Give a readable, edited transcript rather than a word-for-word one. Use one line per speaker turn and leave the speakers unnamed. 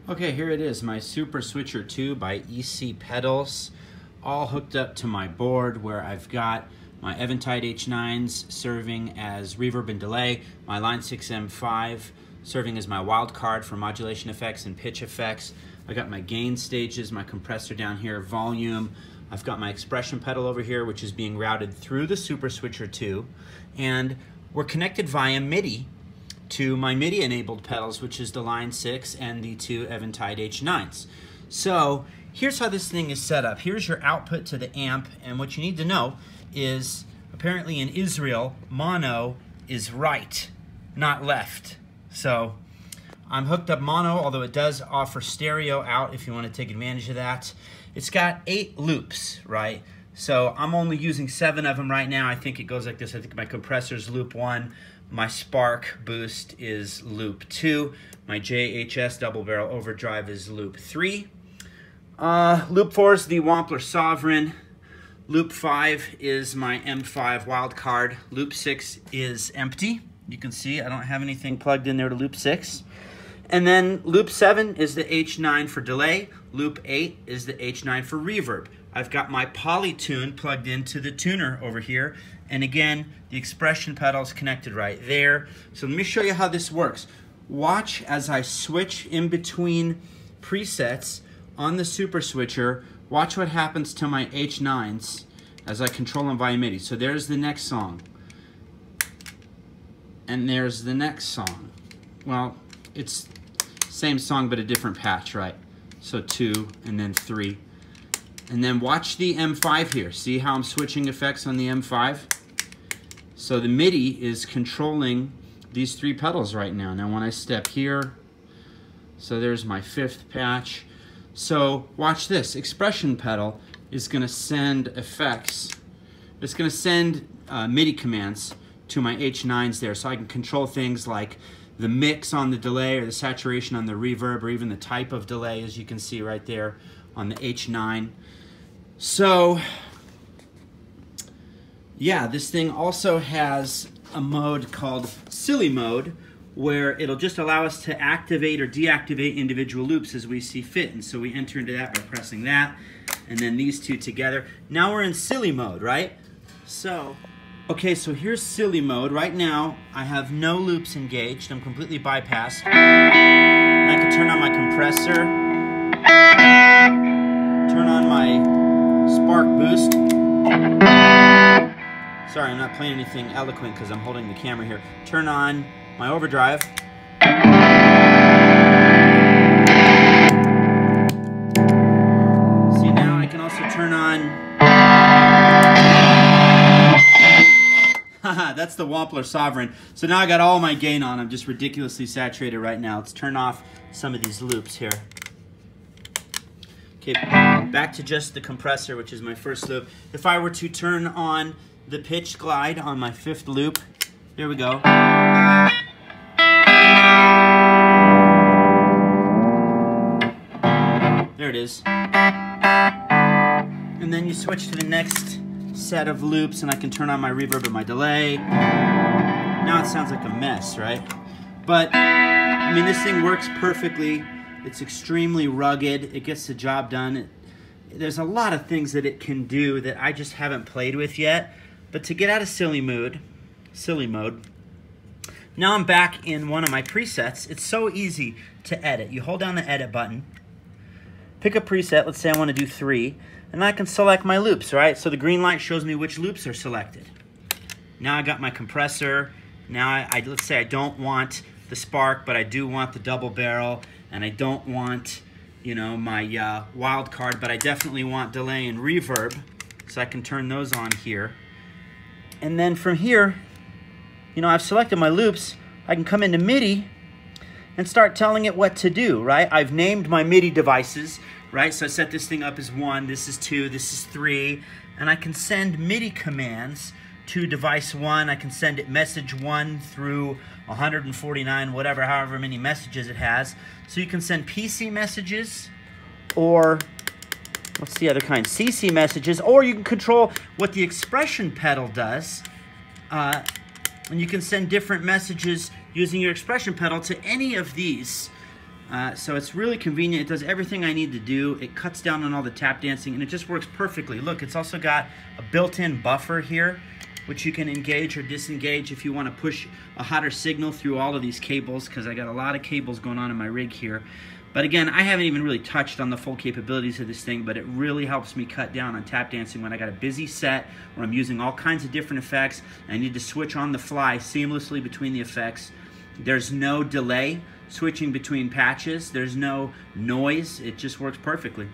Okay, here it is, my Super Switcher 2 by EC Pedals, all hooked up to my board where I've got my Eventide H9s serving as reverb and delay, my Line 6 M5 serving as my wild card for modulation effects and pitch effects. I got my gain stages, my compressor down here, volume. I've got my expression pedal over here, which is being routed through the Super Switcher 2, and we're connected via MIDI to my MIDI-enabled pedals, which is the Line 6 and the two Eventide H9s. So here's how this thing is set up. Here's your output to the amp, and what you need to know is apparently in Israel, mono is right, not left. So I'm hooked up mono, although it does offer stereo out if you want to take advantage of that. It's got 8 loops, right? So I'm only using 7 of them right now. I think it goes like this. I think my compressor is loop 1. My Spark boost is loop 2. My JHS double barrel overdrive is loop 3. Loop 4 is the Wampler Sovereign. Loop 5 is my M5 wildcard. Loop 6 is empty. You can see I don't have anything plugged in there to loop 6. And then loop 7 is the H9 for delay. Loop 8 is the H9 for reverb. I've got my Polytune plugged into the tuner over here. And again, the expression pedal is connected right there. So let me show you how this works. Watch as I switch in between presets on the Super Switcher. Watch what happens to my H9s as I control them via MIDI. So there's the next song. And there's the next song. Well, it's same song but a different patch, right? So 2 and then 3. And then watch the M5 here. See how I'm switching effects on the M5? So the MIDI is controlling these 3 pedals right now. Now when I step here, so there's my 5th patch. So watch this, expression pedal is gonna send effects. It's gonna send MIDI commands to my H9s there, so I can control things like the mix on the delay or the saturation on the reverb, or even the type of delay, as you can see right there on the H9. So yeah, this thing also has a mode called Silly Mode, where it'll just allow us to activate or deactivate individual loops as we see fit. And so we enter into that by pressing that, and then these two together. Now we're in Silly Mode, right? So, okay, so here's Silly Mode. Right now, I have no loops engaged. I'm completely bypassed. And I can turn on my compressor, turn on my Spark boost. Sorry, I'm not playing anything eloquent because I'm holding the camera here. Turn on my overdrive. See, now I can also turn on... Haha, that's the Wampler Sovereign. So now I got all my gain on. I'm just ridiculously saturated right now. Let's turn off some of these loops here. Okay, back to just the compressor, which is my first loop. If I were to turn on the pitch glide on my 5th loop, there we go. There it is. And then you switch to the next set of loops, and I can turn on my reverb and my delay. Now it sounds like a mess, right? But, I mean, this thing works perfectly. It's extremely rugged. It gets the job done. There's a lot of things that it can do that I just haven't played with yet. But to get out of silly mode, now I'm back in one of my presets. It's so easy to edit. You hold down the edit button, pick a preset, let's say I want to do 3, and I can select my loops, right? So the green light shows me which loops are selected. Now I got my compressor. Now let's say I don't want the Spark, but I do want the double barrel, and I don't want, you know, my wild card, but I definitely want delay and reverb, so I can turn those on here. And then from here, you know, I've selected my loops. I can come into MIDI and start telling it what to do, right? I've named my MIDI devices, right? So I set this thing up as 1, this is 2, this is 3, and I can send MIDI commands to device 1. I can send it message 1 through 149, whatever, however many messages it has. So you can send PC messages, or what's the other kind? CC messages, or you can control what the expression pedal does. And you can send different messages using your expression pedal to any of these So it's really convenient. It does everything I need to do. It cuts down on all the tap dancing, and it just works perfectly. Look, it's also got a built-in buffer here, which you can engage or disengage if you want to push a hotter signal through all of these cables, because I got a lot of cables going on in my rig here. But again, I haven't even really touched on the full capabilities of this thing, but it really helps me cut down on tap dancing when I got a busy set where I'm using all kinds of different effects and I need to switch on the fly seamlessly between the effects. There's no delay switching between patches. There's no noise. It just works perfectly.